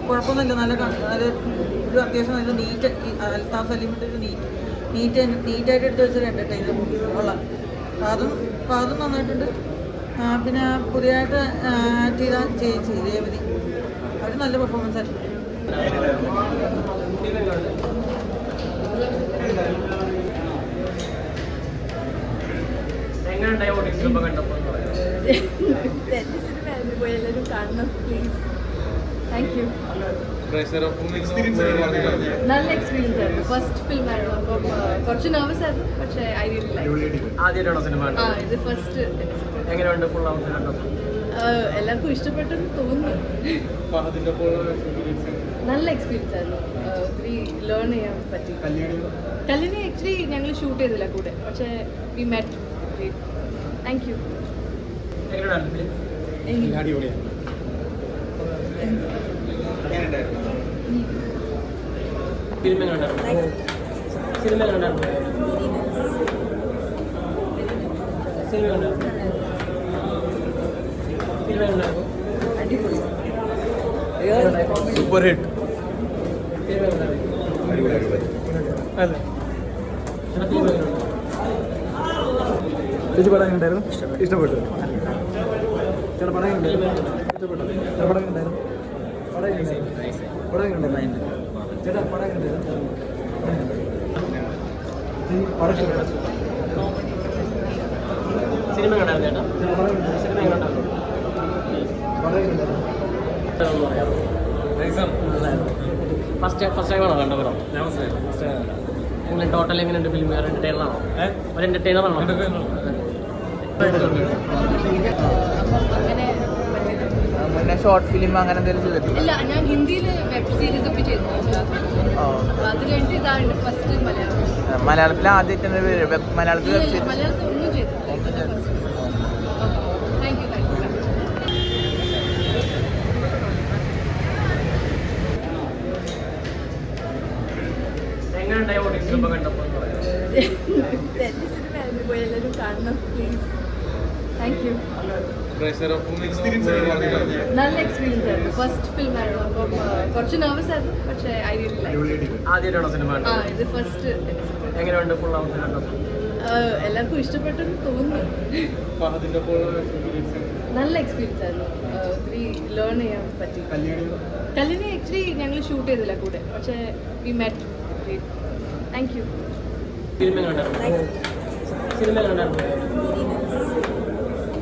കുഴപ്പമൊന്നുമില്ല. നല്ല ഒരു അത്യാവശ്യം നല്ല നീറ്റ് അൽത്താഫ് സലീമിൻ്റെ ഒരു നീറ്റായിട്ട് എടുത്ത് വെച്ചൊരു എൻ്റർടൈനർ ഉള്ള അതും നന്നായിട്ടുണ്ട്. പിന്നെ പുതിയതായിട്ട് ആക്ട് ചെയ്ത ചേച്ചി രേവതി അവർ നല്ല പെർഫോമൻസ് ആയിരുന്നു. എല്ലാവരും കാണണം പ്ലീസ്. Thank you. നല്ല എക്സ്പീരിയൻസ് ആയിരുന്നു. ഫസ്റ്റ് ഫിലിം ആയിരുന്നു. അപ്പം കുറച്ച് നെർവസ് ആയിരുന്നു. പക്ഷേ ഐ റിയലി ലൈക്ക്. ഇത് ഫസ്റ്റ്. എല്ലാവർക്കും ഇഷ്ടപ്പെട്ടെന്ന് തോന്നുന്നു. നല്ല എക്സ്പീരിയൻസ് ആയിരുന്നു. ഒത്തിരി ലേൺ ചെയ്യാൻ പറ്റി. കല്യാണി ആക്ച്വലി ഞങ്ങൾ ഷൂട്ട് ചെയ്തില്ല കൂടെ, പക്ഷേ we met. Thank you. Super hit. ചേച്ചി പടം ഉണ്ടായിരുന്നു? ഇഷ്ടപ്പെട്ടു. ചേട്ടാ പടം ഉണ്ടായിരുന്നു? ഇഷ്ടപ്പെട്ടു. പടം ഉണ്ടായിരുന്നു? പടം ഉണ്ടായിരുന്നു. ചേട്ടാ പടം ഉണ്ടായിരുന്നു? പടം ഇഷ്ടപ്പെട്ടു. സിനിമ കണ്ടായിരുന്നു ചേട്ടാ? സിനിമ കണ്ടായിരുന്നു? ഫസ്റ്റ് ടൈമാണോ കണ്ട പടം? എങ്ങനെ ടോട്ടൽ എങ്ങനെയുണ്ട് ഫിലിം? ഒരു എൻ്റർടൈനറാണോ? ഒരു എൻ്റർടൈനറാണോ? അങ്ങനെ മുന്നേ ഷോർട്ട് ഫിലിം അങ്ങനെ എന്തെങ്കിലും ചെയ്തിട്ടില്ല? ഇല്ല, ഞാൻ ഹിന്ദിയിൽ വെബ് സീരീസ് ഒക്കെ ചെയ്തിട്ടുണ്ട്. അത് കഴിഞ്ഞിട്ട് ഇതാണ് ഫസ്റ്റ് മലയാളം. മലയാളത്തിൽ ആദ്യമായിട്ട് മലയാളത്തിൽ വെബ് സീരീസ്? മലയാളത്തിൽ ഒന്നും ചെയ്തിട്ടില്ല. Thank you. എല്ലാവരും കാണണം പ്ലീസ്. Thank you. നല്ല എക്സ്പീരിയൻസ് ആയിരുന്നു. ഫസ്റ്റ് ഫിലിം ആയിരുന്നു. അപ്പം കുറച്ച് നെർവസ് ആയിരുന്നു. പക്ഷേ ഐ റിയലി ലൈക്ക്. ഇത് ഫസ്റ്റ്. എല്ലാവർക്കും ഇഷ്ടപ്പെട്ടെന്ന് തോന്നുന്നു. നല്ല എക്സ്പീരിയൻസ് ആയിരുന്നു. ഒത്തിരി ലേൺ ചെയ്യാൻ പറ്റി. കല്യാണി ആക്ച്വലി ഞങ്ങൾ ഷൂട്ട് ചെയ്തില്ല കൂടെ, പക്ഷേ we met. Thank you. Cinema കണ്ടായിരുന്നു?